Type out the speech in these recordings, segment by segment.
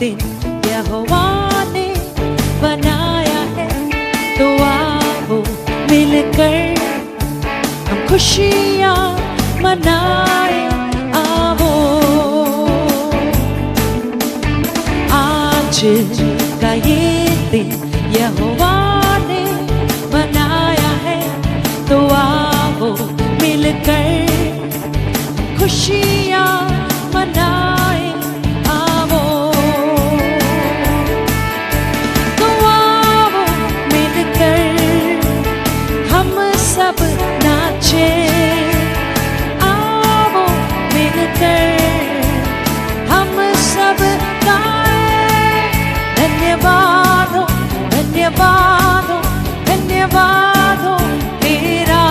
दिन यहोवा ने बनाया है, तो आओ मिलकर हम खुशियाँ मनाए। आओ आज का ये दिन यहोवा ने बनाया है, तो आओ मिलकर खुशियाँ मनाए। आओ तो आओ मिलकर हम सब नाचे। आओ मिलकर हम सब गाए। धन्यवाद हो, धन्यवाद हो, धन्यवाद हो तेरा।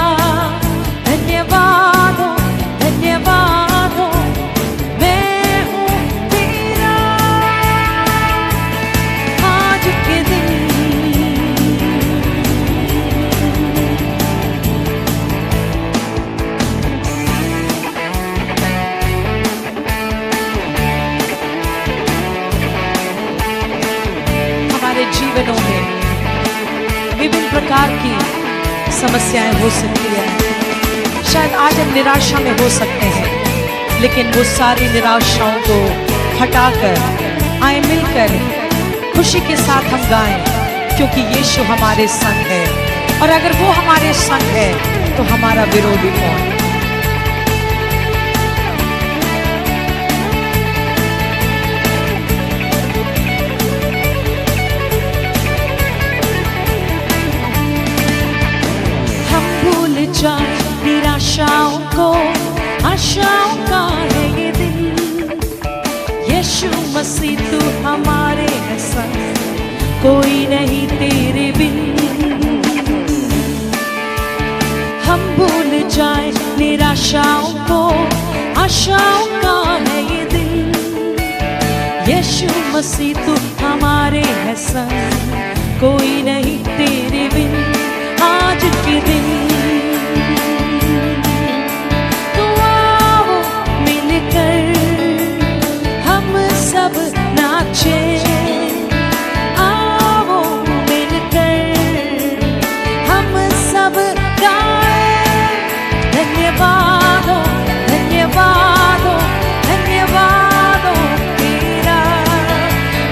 धन्यवाद हो, धन्यवाद हो, मैं हूँ तेरा। आज के दिन हमारे जीवनों में विभिन्न प्रकार की समस्याएं हो सकती है। शायद आज हम निराशा में हो सकते हैं, लेकिन वो सारी निराशाओं को हटाकर आए मिलकर खुशी के साथ हम गाएं, क्योंकि यीशु हमारे संग है। और अगर वो हमारे संग है तो हमारा विरोधी कौन? हम भूल जाए निराशाओं को, आशाओं का है ये दिन। यीशु मसीह तू हमारे है संग, कोई नहीं तेरे बिन। हम भूल जाए निराशाओं को, आशाओं का है ये दिन। यीशु मसीह तू हमारे है संग, कोई नहीं तेरे बिन। आज के दिन तो आओ मिलकर हम सब नाचे। आओ मिलकर हम सब गाए। धन्यवाद हो, धन्यवाद हो, धन्यवाद हो तेरा।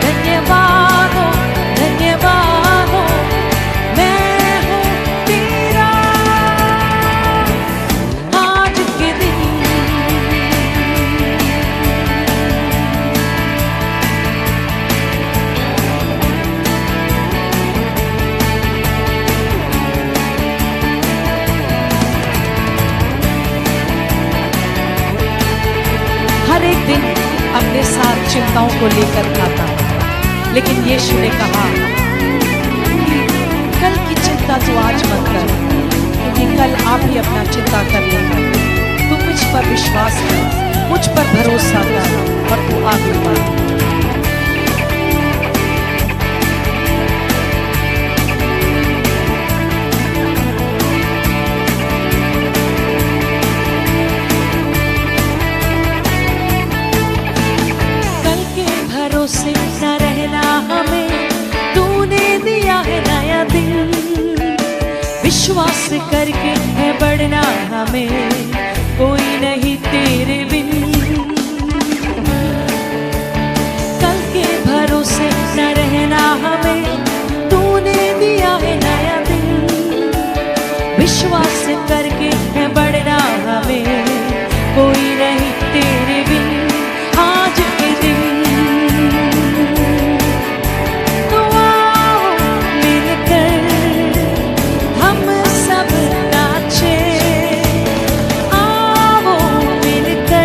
धन्यवाद हो, धन्यवाद हो, मैं हूँ तेरा। आज के दिन हर एक दिन अपने साथ चिंताओं को लेकर आता, लेकिन यीशु ने कहा कि कल की चिंता तो आज मत कर, क्योंकि कल आप ही अपना चिंता कर लेगा। तू मुझ पर विश्वास कर, मुझ पर भरोसा कर और तू आगे बढ़। कल के भरोसे न रहना हमें, तूने दिया है नया दिन। विश्वास करके है बढ़ना हमें, कोई नहीं तेरे बिन। कल के भरोसे न रहना हमें, तूने दिया है नया दिन। विश्वास करके है बढ़ना हमें, कोई नहीं तेरे बिन। आज के दिन तो आओ मिलकर हम सब नाचे। आओ मिलकर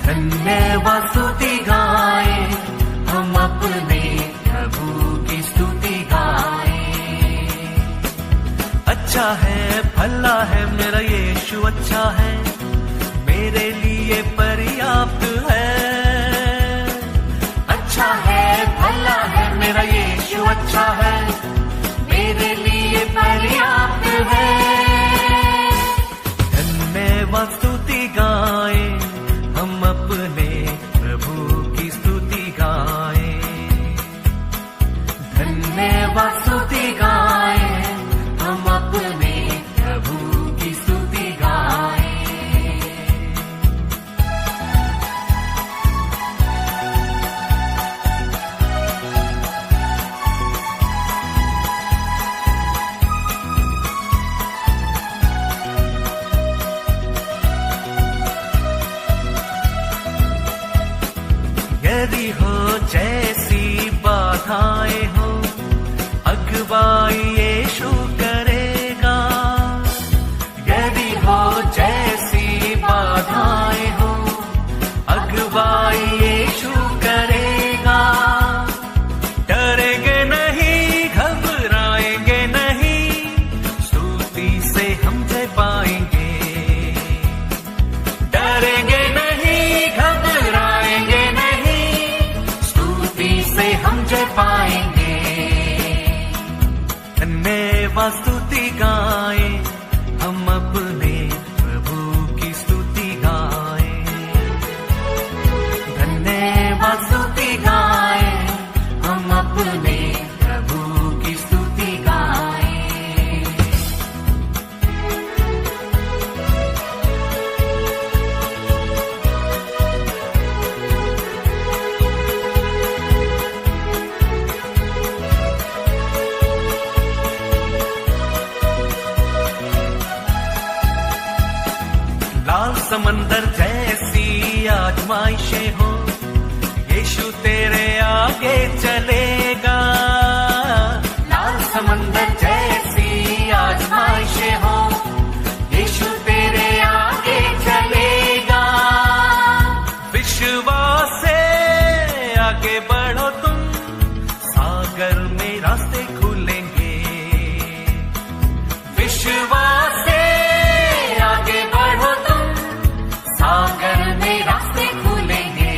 धन्यवाद स्तुति गाए, हम अपने प्रभु की स्तुति गाए। अच्छा है, भला है, मेरा यीशु अच्छा है, मेरे लिए पर्याप्त है। अच्छा है, भला है, मेरा यीशु अच्छा है, मेरे लिए पर्याप्त है। धन्यवाद स्तुति गाए, हम अपने प्रभु की स्तुति गाए। धन्यवाद स्तुति गाए, हम अपने प्रभु की स्तुति गाए। यदि हो जैसी बाधाएं हो, अगुवाई यीशु करेगा। यदि हो जैसी बाधाएं हो, अगुवाई यीशु करेगा। डरेंगे नहीं, घबराएंगे नहीं, स्तुति से हम जय पाएंगे। डरेंगे नहीं, घबराएंगे नहीं, स्तुति से हम जय पाएंगे। धन्यवाद स्तुति गाए, हम अपने प्रभु की स्तुति गाए। धन्यवाद स्तुति गाए, हम अपने प्रभु की स्तुति गाए। लाल समंदर जैसी आजमाइशें हो, यीशु तेरे आगे चलेगा। लाल समंदर जैसी आजमाइशें हो, यीशु तेरे आगे चलेगा। विश्वास से आगे बढ़ो तुम, सागर में रास्ते खुलेंगे। विश्वास से आगे बढ़ो तुम, सागर में रास्ते खुलेंगे।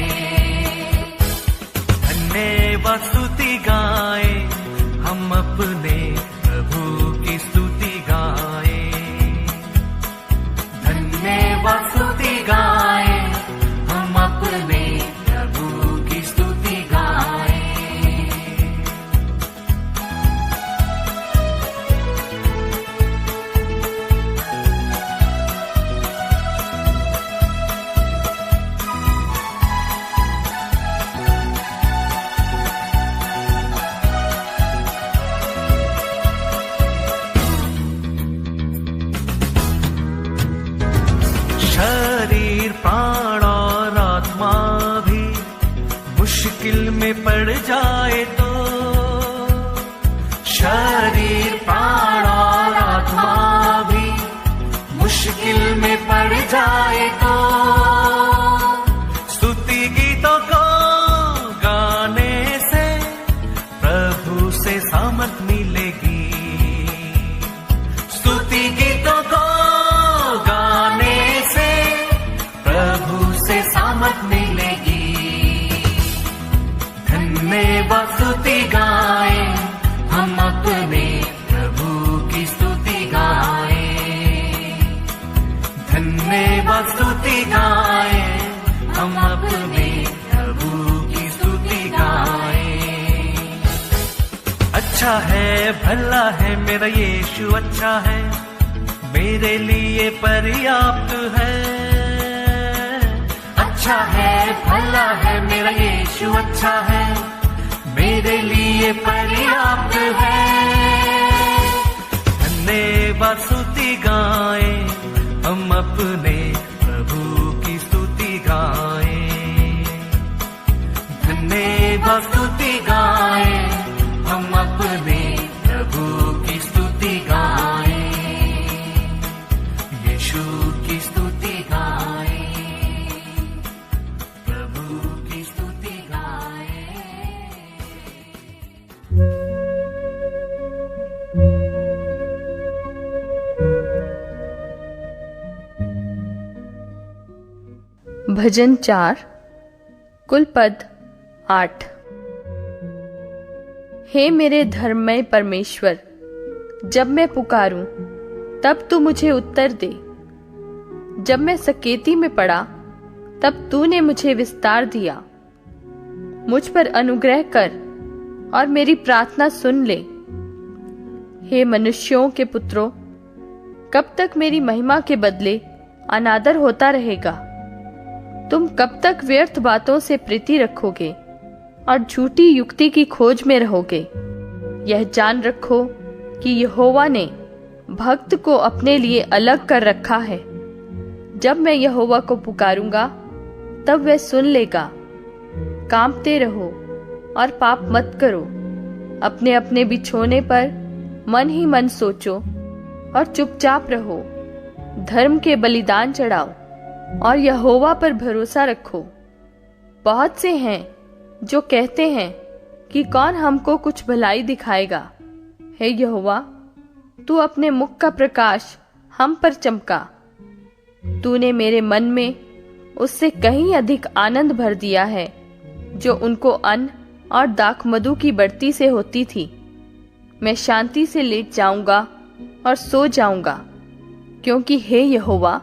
धन्यवाद स्तुति गाए, हम अपने प्रभु की स्तुति गाए। धन्यवाद स्तुति गाए, हम अपने प्रभु की स्तुति गाए। शरीर, प्राण और आत्मा भी मुश्किल में पड़ जाए तो, शरीर, प्राण और आत्मा भी मुश्किल में पड़ जाए तो, स्तुति गीतों को गाने से प्रभु से सामर्थ मिलेगी। स्तुति गीतों को गाने से प्रभु से सामर्थ मिलेगी। धन्यवाद स्तुति गाए, हम अपने प्रभु की स्तुति गाए। धन्यवाद स्तुति गाए, हम अपने प्रभु की स्तुति गाए। अच्छा है, भला है, मेरा यीशु अच्छा है, मेरे लिए पर्याप्त है। अच्छा है, भला है, मेरा यीशु अच्छा है, मेरे लिए पर्याप्त है। धन्यवाद स्तुति गाए, हम अपने प्रभु की स्तुति गाए। धन्यवाद स्तुति गाए, हम अपने प्रभु की स्तुति गाए। यीशु की स्तुति गाए। भजन 4 कुल पद 8। हे मेरे धर्ममय परमेश्वर, जब मैं पुकारूं तब तू मुझे उत्तर दे। जब मैं सकेती में पड़ा तब तूने मुझे विस्तार दिया। मुझ पर अनुग्रह कर और मेरी प्रार्थना सुन ले। हे मनुष्यों के पुत्रों, कब तक मेरी महिमा के बदले अनादर होता रहेगा? तुम कब तक व्यर्थ बातों से प्रीति रखोगे और झूठी युक्ति की खोज में रहोगे? यह जान रखो कि यहोवा ने भक्त को अपने लिए अलग कर रखा है। जब मैं यहोवा को पुकारूंगा तब वह सुन लेगा। कांपते रहो और पाप मत करो। अपने अपने बिछोने पर मन ही मन सोचो और चुपचाप रहो। धर्म के बलिदान चढ़ाओ और यहोवा पर भरोसा रखो। बहुत से हैं जो कहते हैं कि कौन हमको कुछ भलाई दिखाएगा। हे यहोवा, तू अपने मुख का प्रकाश हम पर चमका। तूने मेरे मन में उससे कहीं अधिक आनंद भर दिया है जो उनको अन्न और दाखमधु की बढ़ती से होती थी। मैं शांति से लेट जाऊंगा और सो जाऊंगा, क्योंकि हे यहोवा,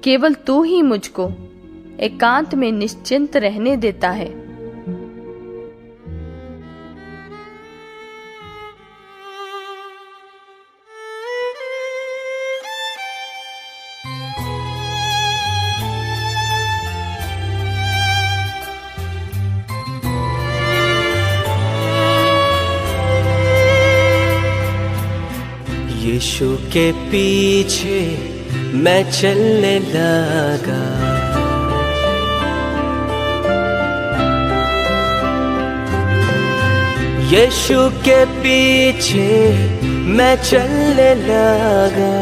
केवल तू ही मुझको एकांत में निश्चिंत रहने देता है। यीशु के पीछे मैं चलने लगा। यीशु के पीछे मैं चलने लगा।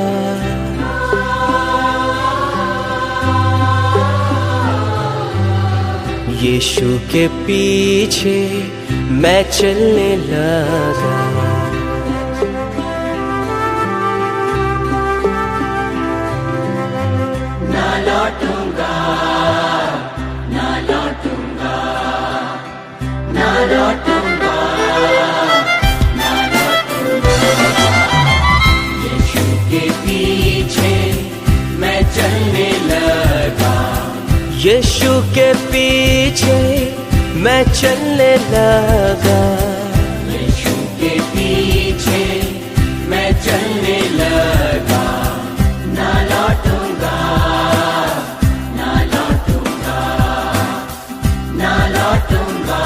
यीशु के पीछे मैं चलने लगा। यीशु के पीछे मैं चलने लगा। यीशु के पीछे मैं चलने लगा। यीशु के पीछे मैं चलने लगा। ना लौटूंगा, ना लौटूंगा, ना लौटूंगा,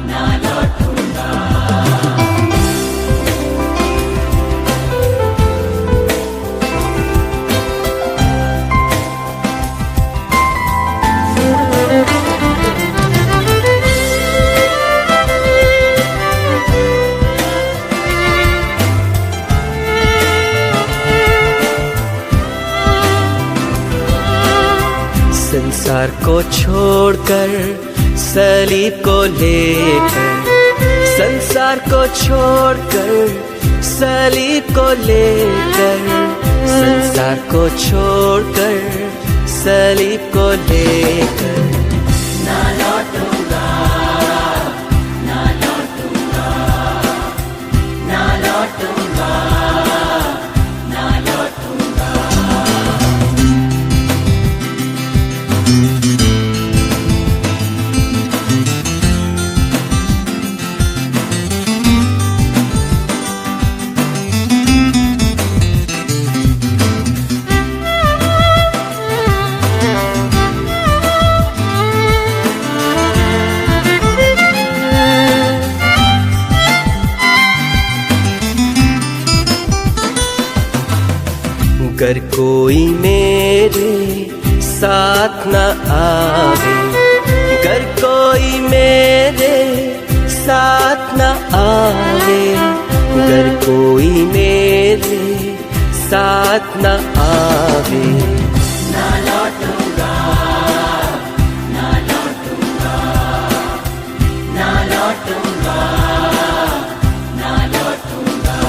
ना लौटूंगा। संसार को छोड़कर सलीब को लेकर, संसार को छोड़कर सलीब को लेकर, संसार को छोड़कर सलीब को लेकर। ना लौटूंगा, ना लौटूंगा, ना लौटूंगा, ना लौटूंगा। अगर कोई मेरे साथ न आवे, अगर कोई मेरे साथ न आवे, अगर कोई मेरे साथ न आवे, ना लौटूंगा, ना लौटूंगा, ना लौटूंगा, ना लौटूंगा।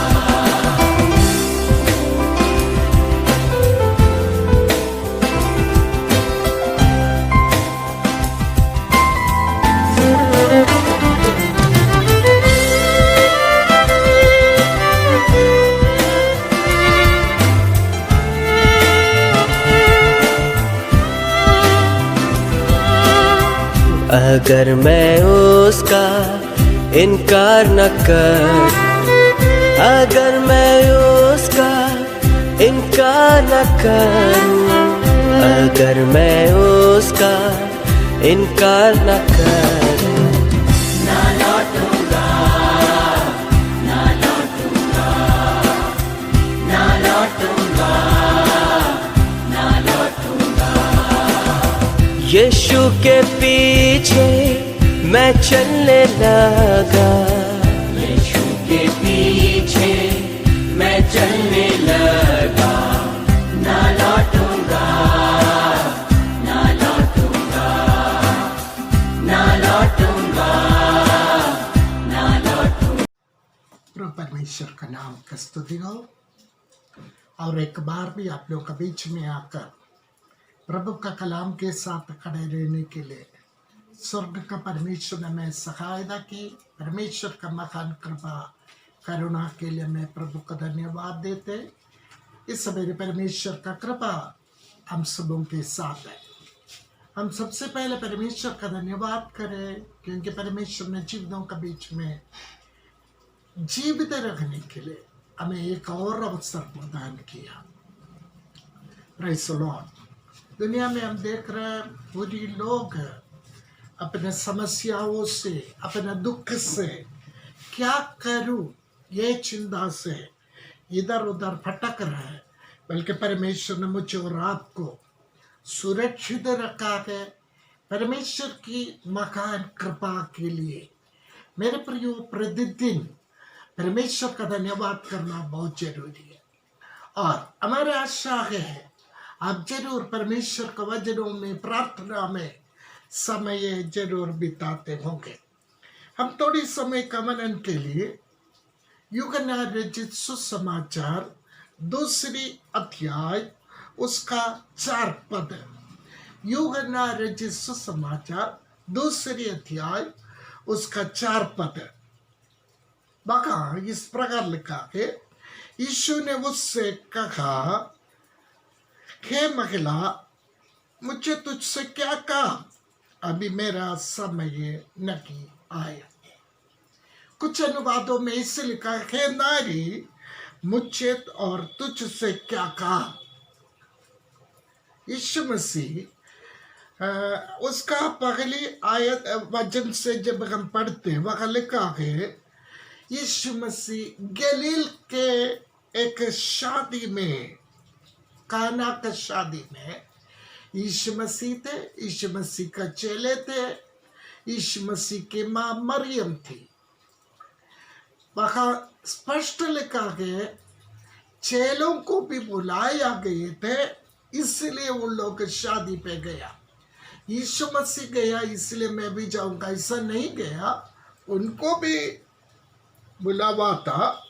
अगर मैं उसका इनकार न करूं, अगर मैं उसका इनकार न करूं, अगर मैं उसका इनकार न करूं, ना लौटूंगा, ना लौटूंगा, ना लौटूंगा, ना लौटूंगा। यीशु के पीछे मैं चलने लगा, यीशु के पीछे मैं चलने लगा, ना लौटूंगा, ना लौटूंगा, ना लौटूंगा, ना लौटूंगा। प्रभु परमेश्वर का नाम का स्तुति हो। और एक बार भी आप लोग के बीच में आकर प्रभु का कलाम के साथ खड़े रहने के लिए स्वर्ग का परमेश्वर ने हमें सहायता की। परमेश्वर का महान कृपा करुणा के लिए मैं प्रभु का धन्यवाद देते। इस सवेरे परमेश्वर का कृपा हम सबों के साथ है। हम सबसे पहले परमेश्वर का धन्यवाद करें क्योंकि परमेश्वर ने जीवनों के बीच में जीवित रखने के लिए हमें एक और अवसर प्रदान किया। Praise the Lord. दुनिया में हम देख रहे हैं पूरी लोग अपने समस्याओं से, अपने दुख से, क्या करूं ये चिंता से इधर उधर भटक रहे हैं। बल्कि परमेश्वर ने मुझे और आपको सुरक्षित रखा है। परमेश्वर की महान कृपा के लिए मेरे प्रियो प्रतिदिन परमेश्वर का धन्यवाद करना बहुत जरूरी है। और हमारी आशा है आप जरूर परमेश्वर के वचनों में, प्रार्थना में समय जरूर बिताते होंगे। हम थोड़ी समय का मनन के लिए यूहन्ना रचित सुसमाचार 2 अध्याय उसका 4 पद, यूहन्ना रचित सुसमाचार 2 अध्याय उसका 4 पद, वहाँ इस प्रकार लिखा है, यीशु ने उससे कहा, हे महिला, मुझे तुझसे क्या कहा, अभी मेरा समय नहीं आया। कुछ अनुवादों में इससे लिखा है, हे नारी, मुझे और तुझसे क्या कहा। यीशु मसीह उसका पहली आयत वचन से जब हम पढ़ते हैं वहाँ लिखा है, यीशु मसीह गलील के एक शादी में, काना का शादी में यीशु मसीह थे, यीशु मसीह का चेले थे, यीशु मसीह की माँ मरियम थी। वहाँ स्पष्ट लिखा है, चेलों को भी बुलाया गए थे, इसलिए उन लोग शादी पे गया। यीशु मसीह गया इसलिए मैं भी जाऊंगा, ऐसा नहीं गया, उनको भी बुलावा था।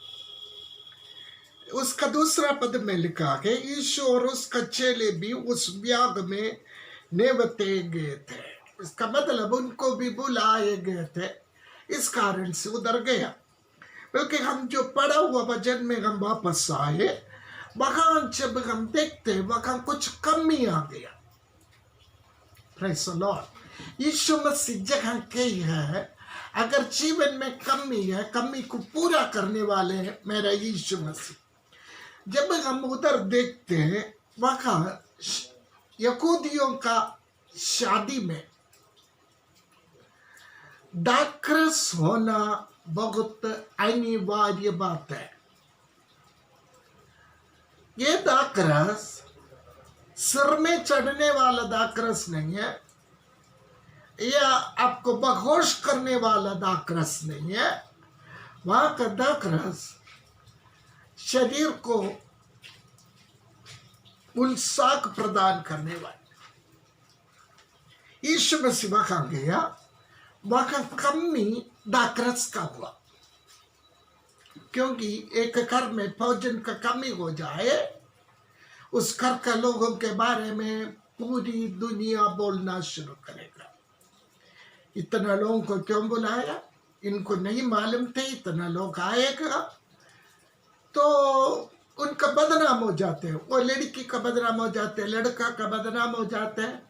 उसका दूसरा पद में लिखा है, यीशु और उसका चेले भी उस ब्याह में नेवते गए थे। इसका मतलब उनको भी बुलाए गए थे, इस कारण से उधर गया। बल्कि हम जो पढ़ा हुआ वचन में हम वापस आए, वहां जब हम देखते वहां कुछ कमी आ गया। Praise the lord. Yeshu Masih जगह कही है, अगर जीवन में कमी है, कमी को पूरा करने वाले हैं मेरा यीशु मसीह। जब हम उधर देखते हैं वहाँ यहूदियों का शादी में दाखरस होना बहुत अनिवार्य बात है। ये दाखरस सिर में चढ़ने वाला दाखरस नहीं है, या आपको बहोश करने वाला दाखरस नहीं है। वहां का दाखरस शरीर को उल्साक प्रदान करने वाला। यीशु मसीह वहां गया, वहां कमी दाखरस का हुआ, क्योंकि एक घर में भोजन का कमी हो जाए, उस घर का लोगों के बारे में पूरी दुनिया बोलना शुरू करेगा। इतना लोगों को क्यों बुलाया, इनको नहीं मालूम थे इतना लोग आएगा, तो उनका बदनाम हो जाते हैं। वो लड़की का बदनाम हो जाते हैं, लड़का का बदनाम हो जाते हैं।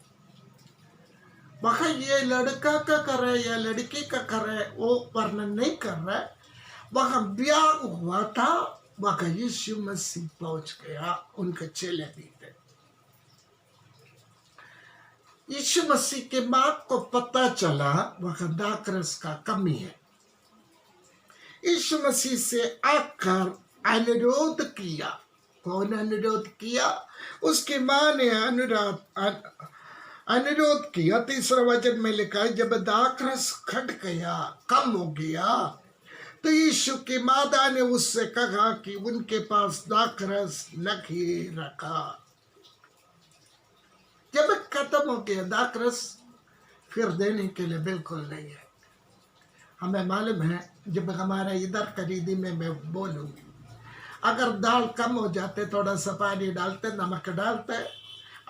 वह ये लड़का का कर रहा है या लड़की का कर रहा है वो वर्णन नहीं कर रहा है। वह ब्याह हुआ था, वह यीशु मसीह पहुंच गया, उनके चेले भी थे। यीशु मसीह के मां को पता चला वह दाखरस का कमी है। यीशु मसीह से आकर अनुरोध किया। कौन अनुरोध किया? उसकी मां ने अनुरोध किया। 3 वचन में लिखा है, जब दाखरस घट गया, कम हो गया, तो यीशु की माता ने उससे कहा कि उनके पास दाखरस नहीं रखा। जब खत्म हो गया दाखरस, फिर देने के लिए बिल्कुल नहीं है। हमें मालूम है, जब हमारा इधर खरीदी में मैं बोलूंगी, अगर दाल कम हो जाते थोड़ा सा पानी डालते, नमक डालते,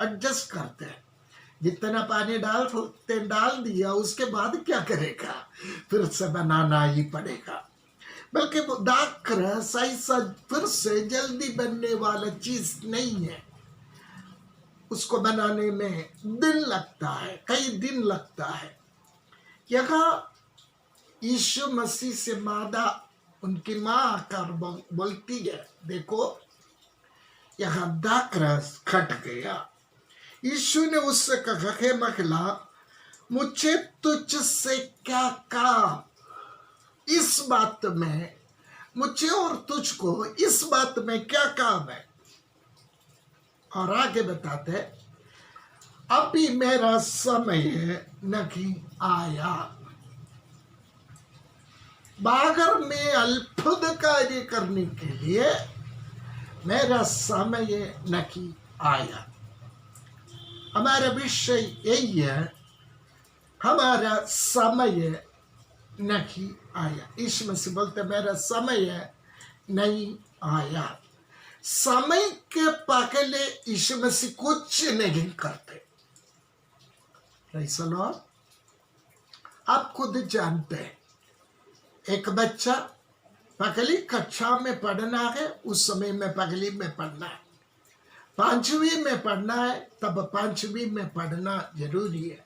एडजस्ट करते। जितना पानी डाल दिया, उसके बाद क्या करेगा? फिर से बनाना ही पड़ेगा। बल्कि वो दाखरस ऐसा फिर से जल्दी बनने वाला चीज नहीं है। उसको बनाने में दिन लगता है, कई दिन लगता है। यहाँ यीशु मसीह से मादा उनकी माँ आकर बोलती है, देखो यहाँ दाखरस घट गया। यीशु ने उससे कहा, हे महिला, मुझे तुझसे क्या काम? इस बात में मुझे और तुझको इस बात में क्या काम है? और आगे बताते, अभी मेरा समय नहीं आया। बागर में अद्भुत कार्य करने के लिए मेरा समय नहीं आया। हमारा विषय यही है, हमारा समय नहीं आया। यीशु मसीह बोलते, मेरा समय नहीं आया। समय के पहले यीशु मसीह कुछ नहीं करते। Praise the Lord. आप खुद जानते हैं, एक बच्चा पगली कक्षा में पढ़ना है, उस समय में पगली में पढ़ना है। 5वीं में पढ़ना है, तब 5वीं में पढ़ना जरूरी है।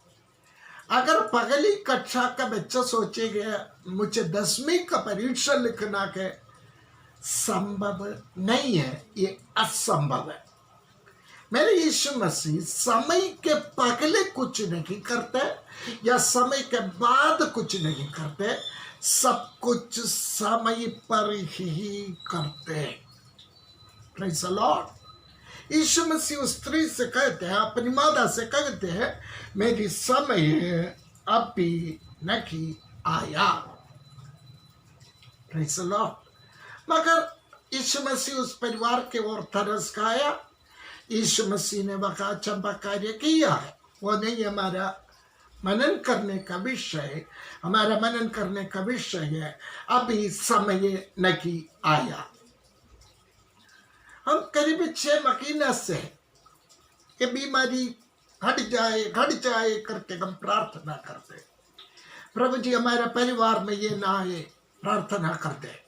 अगर पगली कक्षा का बच्चा सोचेगा मुझे 10वीं का परीक्षा लिखना है, संभव नहीं है, ये असंभव है। मेरे यीशु मसीह समय के पहले कुछ नहीं करते या समय के बाद कुछ नहीं करते, सब कुछ समय पर ही करते। Praise the lord. Yeshu Masih उस स्त्री से कहते हैं, अपनी माता से कहते हैं, मेरी समय अभी नहीं आया। Praise the Lord. मगर यीशु मसीह उस परिवार के ओर तरस खाया। यीशु मसीह ने वह अचंभा कार्य किया है। वो नहीं हमारा मनन करने का विषय। हमारा मनन करने का विषय है, अभी समय नहीं आया। हम करीब 6 महीने से ये बीमारी हट जाए करके हम प्रार्थना करते। प्रभु जी हमारे परिवार में ये ना आए, प्रार्थना करते।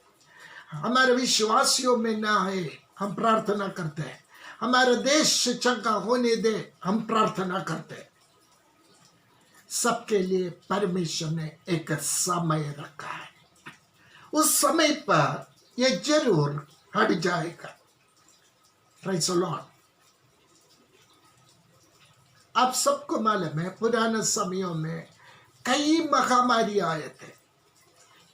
हमारे विश्वासियों में ना आए, हम प्रार्थना करते हैं। हमारे देश चंगा होने दे, हम प्रार्थना करते। सबके लिए परमेश्वर ने एक समय रखा है। उस समय पर यह जरूर हट जाएगा। Praise the Lord. आप सबको मालूम है, पुराने समयों में कई महामारी आए थे।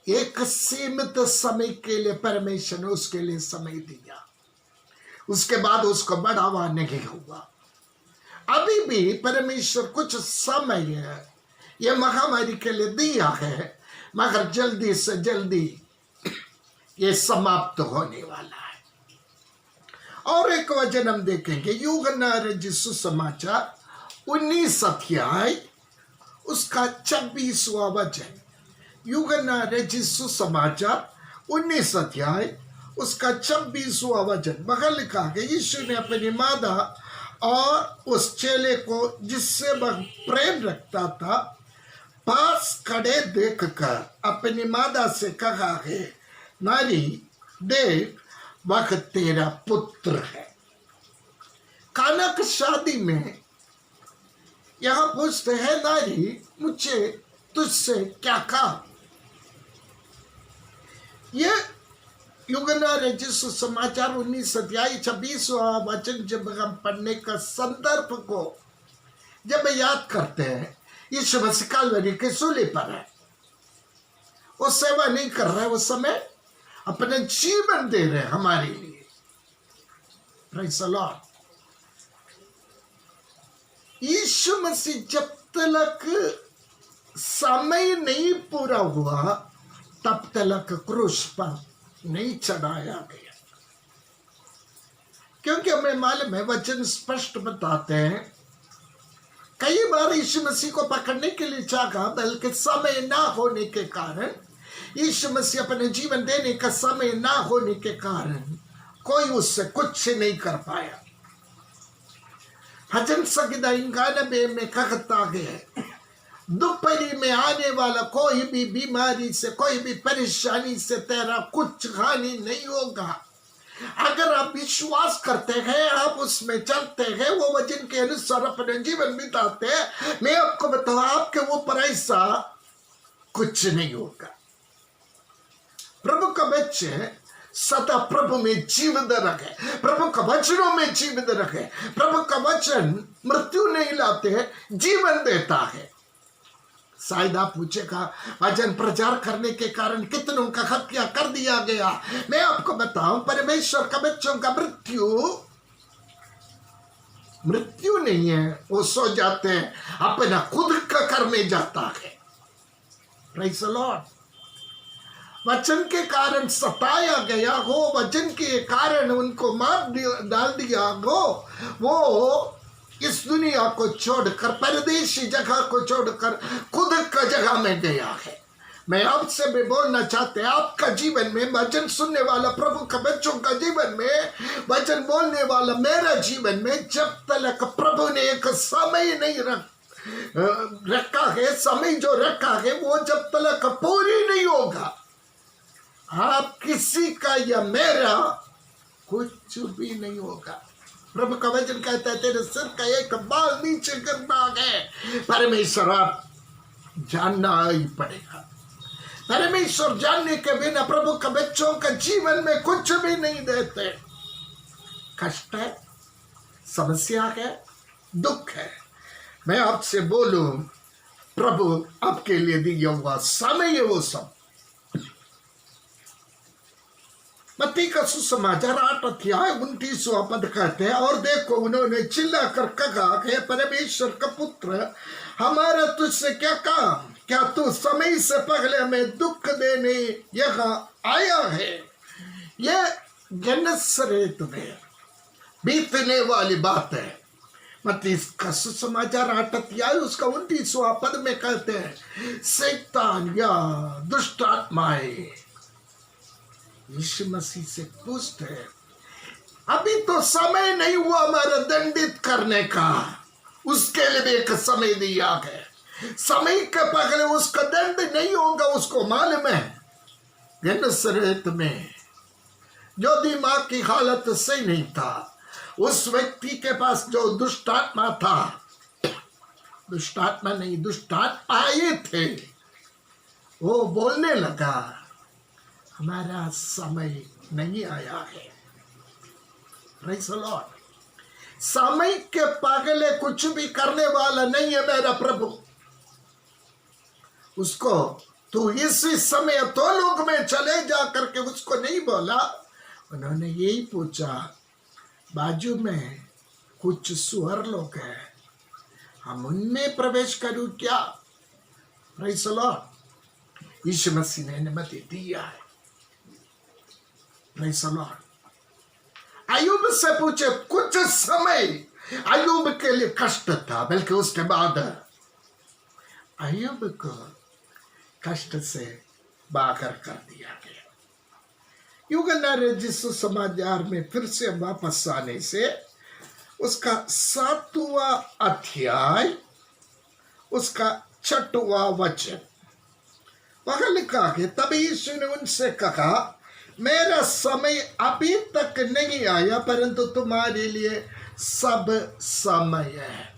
एक सीमित समय के लिए परमेश्वर ने उसके लिए समय दिया, उसके बाद उसको बढ़ावा नहीं हुआ। अभी भी परमेश्वर कुछ समय ये महामारी के लिए दिया है, मगर जल्दी से जल्दी ये समाप्त होने वाला है। और एक वचन हम देखेंगे, यूहन्ना रचित सुसमाचार 19 अध्याय उसका 26वां वचन। यूहन्ना रचित सुसमाचार 19 अध्याय उसका 26वां वचन। बगल लिखा है, यीशु ने अपनी माता और उस चेले को जिससे वह प्रेम रखता था पास खड़े देखकर अपनी माता से कहा है, नारी देख, वह तेरा पुत्र है। काना की शादी में यहाँ पूछते हैं, नारी मुझे तुझसे क्या काम? ये यूहन्ना रचित समाचार 19 अध्याय 26वां वचन जब हम पढ़ने का संदर्भ को जब याद करते हैं, यीशु मसीह कलवरी के सूली पर है, वो सेवा नहीं कर रहे, उस समय अपने जीवन दे रहे हमारे लिए। Praise the lord. Yeshu Masih जब तक समय नहीं पूरा हुआ तब तक क्रूस पर नहीं चढ़ाया गया, क्योंकि हमें मालूम है, वचन स्पष्ट बताते हैं, कई बार यीशु मसीह को पकड़ने के लिए चाहा, बल्कि समय ना होने के कारण, यीशु मसीह अपने जीवन देने का समय ना होने के कारण कोई उससे कुछ नहीं कर पाया। भजन संहिता 91 में कहता है, दोपहरी में आने वाला कोई भी बीमारी से, कोई भी परेशानी से तेरा कुछ हानि नहीं होगा। अगर आप विश्वास करते हैं, आप उसमें चलते हैं, वो वचन के अनुसार अपने जीवन बिताते हैं, मैं आपको बताऊं, आपके ऊपर ऐसा कुछ नहीं होगा। प्रभु का बच्चे सदा प्रभु में जीवित रखे, प्रभु का वचनों में जीवित रखे। प्रभु का वचन मृत्यु नहीं लाते, जीवन देता है। शायद आप पूछेगा, वचन प्रचार करने के कारण कितनों का हत्या कर दिया गया। मैं आपको बताऊं, परमेश्वर का बच्चों का मृत्यु नहीं है, वो सो जाते हैं, अपना खुद का करने जाता है। Praise the Lord. वचन के कारण सताया गया हो, वचन के कारण उनको मार डाल दिया हो, वो इस दुनिया को छोड़कर, परदेशी जगह को छोड़कर खुद का जगह में गया है। मैं आपसे भी बोलना चाहते हैं, आपका जीवन में, वचन सुनने वाला प्रभु का बच्चों का जीवन में, वचन बोलने वाला मेरा जीवन में, जब तक प्रभु ने एक समय नहीं रखा है, समय जो रखा है वो जब तक पूरी नहीं होगा, आप किसी का या मेरा कुछ भी नहीं होगा। प्रभु का वचन कहता है, तेरे सिर का एक बाल नीचे गिरना है। परमेश्वर आप जानना ही पड़ेगा। परमेश्वर जानने के बिना प्रभु का बच्चों का जीवन में कुछ भी नहीं देते। कष्ट है, समस्या है, दुख है। मैं आपसे बोलूं, प्रभु आपके लिए दिया हुआ समय है वो सब। मत्ती का सुसमाचार 8 अध्याय 29वां पद कहते हैं, और देखो उन्होंने चिल्ला कर कहा, हे परमेश्वर का पुत्र, हमारा तुझसे क्या काम? क्या तू समय से पहले हमें दुख देने यहाँ आया है? यह गन्नसरेत में बीतने वाली बात है। मत्ती का सुसमाचार 8 अध्याय उसका 29वां पद में कहते हैं, शैतान या दुष्ट आत्माएं यीशु मसीह से पूछते हैं, अभी तो समय नहीं हुआ हमारा दंडित करने का, उसके लिए भी एक समय दिया है। समय के पहले उसका दंड नहीं होगा, उसको मालूम है। गन्नसरेत में जो दिमाग की हालत सही नहीं था, उस व्यक्ति के पास जो दुष्ट आत्मा था, दुष्ट आत्मा नहीं, दुष्ट आत्माएं थे, वो बोलने लगा, हमारा समय नहीं आया है। Praise the Lord. समय के पहले कुछ भी करने वाला नहीं है मेरा प्रभु। उसको तू इसी समय तो लोग में चले जा करके उसको नहीं बोला। उन्होंने यही पूछा, बाजू में कुछ सुअर लोग हैं, हम उनमें प्रवेश करूं क्या? Praise the lord. Yeshu Masih ने अनुमति दिया है। Praise the Lord. अय्यूब से पूछे, कुछ समय अय्यूब के लिए कष्ट था, बल्कि उसके बाद अय्यूब को कष्ट से बाहर कर दिया गया। यूहन्ना रचित सुसमाचार में फिर से वापस आने से उसका 7वां अध्याय उसका 6वां वचन वहां लिखा है, तभी यीशु ने उनसे कहा, मेरा समय अभी तक नहीं आया, परंतु तुम्हारे लिए सब समय है।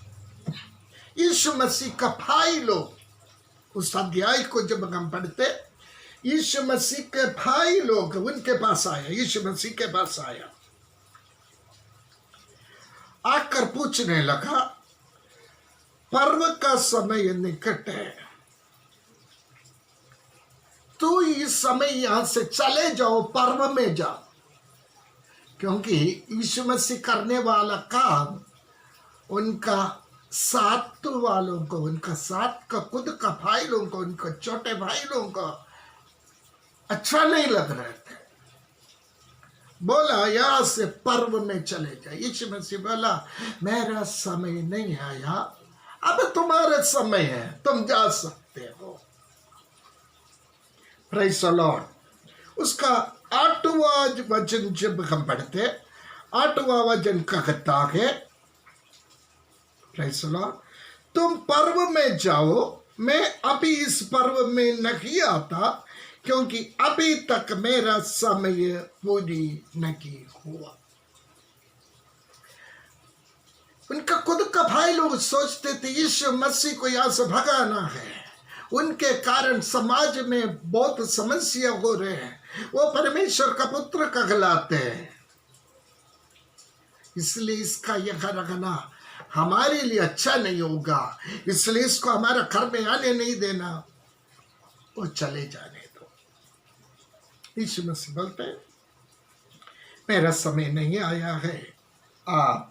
यीशु मसीह का भाई लोग, उस अध्याय को जब हम पढ़ते, यीशु मसीह के भाई लोग उनके पास आया, यीशु मसीह के पास आया, आकर पूछने लगा, पर्व का समय निकट है, तू इस समय यहां से चले जाओ, पर्व में जाओ। क्योंकि यीशु मसीह करने वाला काम उनका साथ वालों को, उनका साथ का खुद का भाई लोगों को, उनके छोटे भाई लोगों को अच्छा नहीं लग रहे थे। बोला यहां से पर्व में चले जाए। यीशु मसीह बोला मेरा समय नहीं आया, अब तुम्हारा समय है, तुम जा सकते हो। Praise the Lord. उसका 8वां वचन जब हम पढ़ते, 8वां वचन कहता है, प्रेज़ द लॉर्ड, तुम पर्व में जाओ, मैं अभी इस पर्व में नहीं आता, क्योंकि अभी तक मेरा समय पूरी नहीं हुआ। उनका खुद का भाई लोग सोचते थे यीशु मसीह को यहां से भगाना है, उनके कारण समाज में बहुत समस्या हो रहे हैं, वो परमेश्वर का पुत्र कहलाते हैं, इसलिए इसका यह रखना हमारे लिए अच्छा नहीं होगा, इसलिए इसको हमारा घर में आने नहीं देना, वो चले जाने दो। यीशु मसीह बोलते हैं मेरा समय नहीं आया है, आप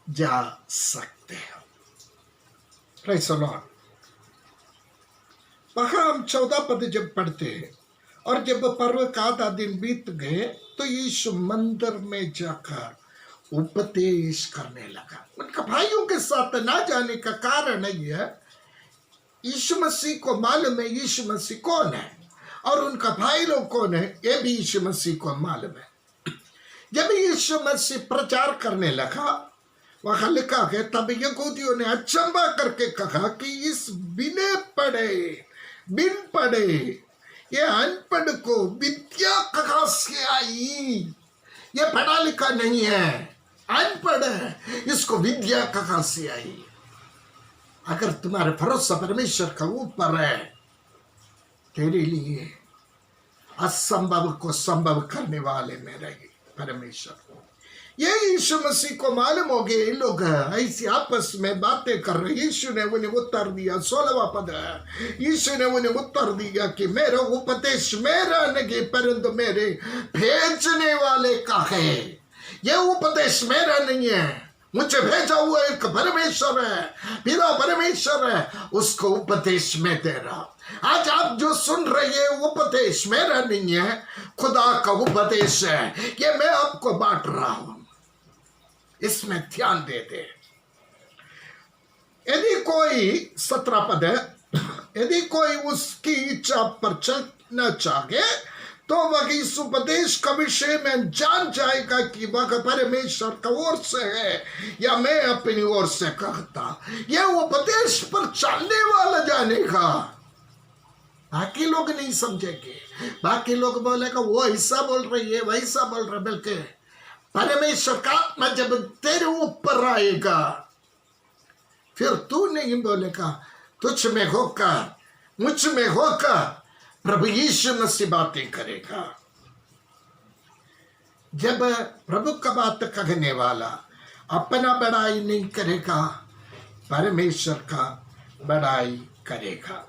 जा सकते हो। Praise the Lord. वहां हम 14 पद जब पढ़ते हैं, और जब पर्व का आधा दिन बीत गए तो यीशु मंदिर में जाकर उपदेश करने लगा। उनका भाइयों के साथ ना जाने का कारण ये है, यीशु मसीह को मालूम है यीशु मसीह कौन है, और उनका भाई लोग कौन है ये भी यीशु मसीह को मालूम है। जब यीशु मसीह प्रचार करने लगा, वहां लिखा है, तब यहूदियों ने अचंभा करके कहा कि इस बिन पढ़े ये अनपढ़ को विद्या कहाँ से आई? ये पढ़ा लिखा नहीं है, अनपढ़ है, इसको विद्या कहाँ से आई? अगर तुम्हारे भरोसा परमेश्वर का ऊपर है, तेरे लिए असंभव को संभव करने वाले मेरे परमेश्वर। ये यीशु मसीह को मालूम हो गया, लोग ऐसी आपस में बातें कर रहे। यीशु ने उन्हें उत्तर दिया, 16वां पद है, यीशु ने उन्हें उत्तर दिया कि मेरा उपदेश मेरा नहीं परंतु मेरे भेजने वाले का है। ये उपदेश मेरा नहीं है, मुझे भेजा हुआ एक परमेश्वर है, पिता परमेश्वर है, उसको उपदेश में दे रहा। आज आप जो सुन रहे हैं उपदेश मेरा नहीं है, खुदा का उपदेश है, ये मैं आपको बांट रहा हूं, इसमें ध्यान दे दे। यदि कोई 17 पद है, यदि कोई उसकी इच्छा पर चलना चाहे तो वह इस उपदेश का विषय में जान जाएगा कि वह परमेश्वर का ओर से है या मैं अपनी ओर से कहता। यह उपदेश पर चलने वाला जानेगा, बाकी लोग नहीं समझेंगे। बाकी लोग बोलेगा वो ऐसा बोल रही है, वैसा बोल रहा, बल्कि परमेश्वर का आत्मा जब तेरे ऊपर आएगा फिर तू नहीं बोलेगा, तुझ में होकर मुझ में होकर प्रभु यीशु मसीह बातें करेगा। जब प्रभु का बात कहने वाला अपना बड़ाई नहीं करेगा, परमेश्वर का बड़ाई करेगा।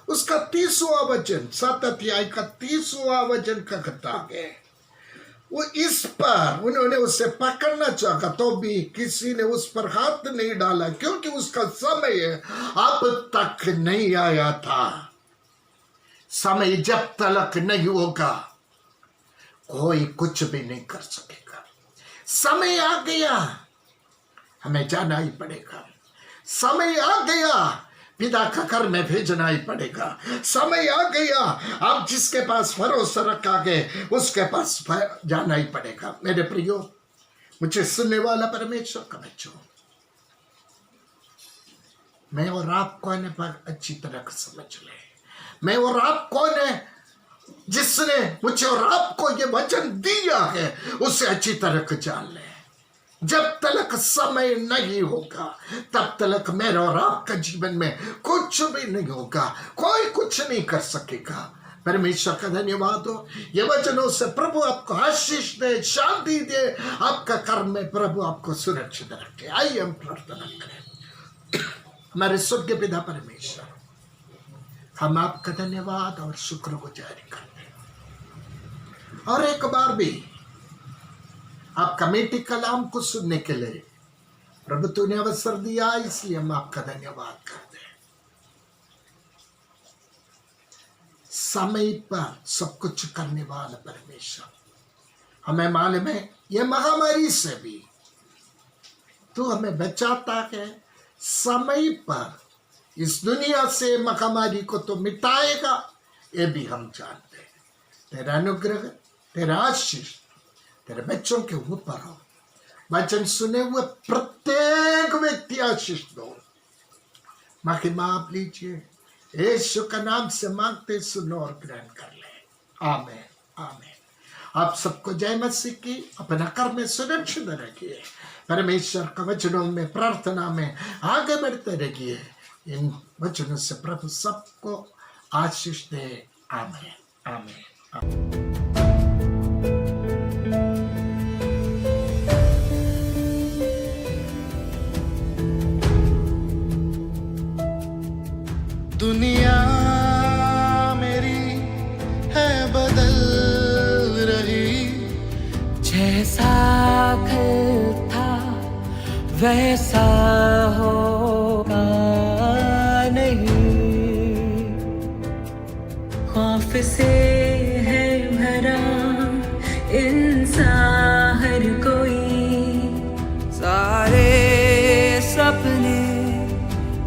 उसका 30वां वचन, 7 अध्याय का 30वां वचन कहता है, वो इस पर उन्होंने उसे पकड़ना चाहा तो भी किसी ने उस पर हाथ नहीं डाला, क्योंकि उसका समय अब तक नहीं आया था। समय जब तक नहीं होगा कोई कुछ भी नहीं कर सकेगा। समय आ गया, हमें जाना ही पड़ेगा। समय आ गया, पिता का घर में भेजना ही पड़ेगा। समय आ गया, आप जिसके पास भरोसा रखा गए उसके पास जाना ही पड़ेगा। मेरे प्रियो, मुझे सुनने वाला परमेश्वर का बच्चों, मैं और आप कौन है पर अच्छी तरह समझ ले। मैं और आप कौन है जिसने मुझे और आपको ये वचन दिया है उसे अच्छी तरह जान ले। जब तक समय नहीं होगा तब तक मेरे और आपका जीवन में कुछ भी नहीं होगा, कोई कुछ नहीं कर सकेगा। परमेश्वर का धन्यवाद हो। ये वचनों से प्रभु आपको आशीष दे, शांति दे, आपका कर्म में प्रभु आपको सुरक्षित रखे। आइए हम प्रार्थना करें। हमारे स्वर्गीय पिता परमेश्वर, हम आपका धन्यवाद और शुक्रगुजार करते हैं और एक बार भी आपका मीठी कलाम को सुनने के लिए प्रभु तूने अवसर दिया, इसलिए हम आपका धन्यवाद करते हैं। समय पर सब कुछ करने वाला परमेश्वर, हमें मालूम है ये महामारी से भी तू हमें बचाता है। समय पर इस दुनिया से महामारी को तो मिटाएगा, ये भी हम जानते हैं। तेरा अनुग्रह, तेरा आशीष तेरे बच्चों के ऊपर हो। वचन सुने हुए प्रत्येक व्यक्ति आशीष दो। महिमा आप लीजिए, यीशु का नाम से मांगते, सुनो और ग्रहण कर ले। आमीन आमीन। आप सबको जय मसीह की। अपना कर्म में सुरक्षित रखिए। परमेश्वर का वचनों में, प्रार्थना में आगे बढ़ते रहिए। इन वचनों से प्रभु सबको आशीष दे। आमीन आमीन आमीन। दुनिया मेरी है बदल रही, जैसा कल था वैसा होगा नहीं। खौफ से है भरा इंसान हर कोई, सारे सपने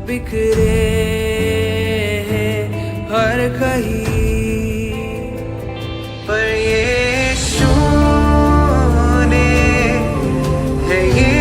बिखरे हर कहीं, पर यीशु ने है ये